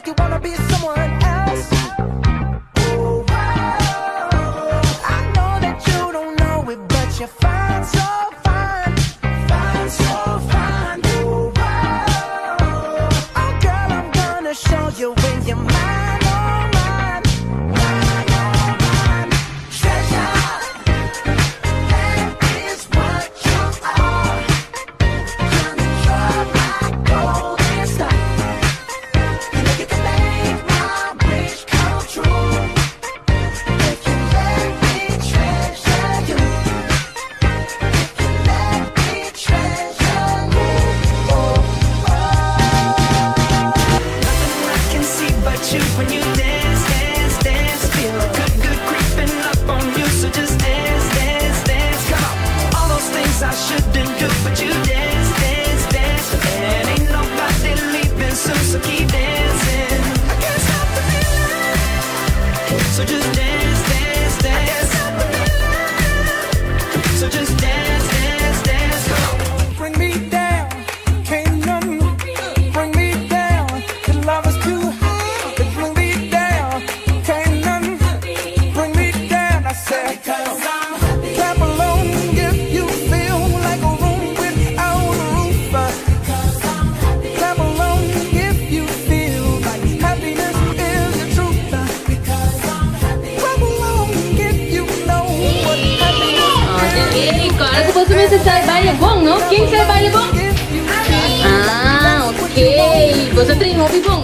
you wanna be someone else. Oh, I know that you don't know it, but you're fine, so fine, fine, so fine. Oh, girl, I'm gonna show you when you're mine, oh mine, mine, oh mine. Treasure, that is what you are. You're my golden star. You know you can make my wish come true. If you let me treasure you, if you let me treasure you. Nothing I can see but you when you dance, dance, dance. Feel good, good creeping up on you, so just dance, dance, dance. Come on, all those things I shouldn't do, but you dance, dance, dance. And ain't nobody leaving soon, so keep dancing. I can't stop the feeling, so just dance, dance, dance. I can't stop the feeling, so just dance, dance, dance. Come on, bring me down, can't none bring me down. The love is too high, but bring me down, can't none bring me down. I said, clap along if you feel like a room without a roof. Clap along if you feel like happiness is the truth. Clap along if you know what happiness is. Jadi, kalau aku bosan mesti saya bayar bong, no? King saya bayar bong. If you Ah, okay. Bosan terima bong.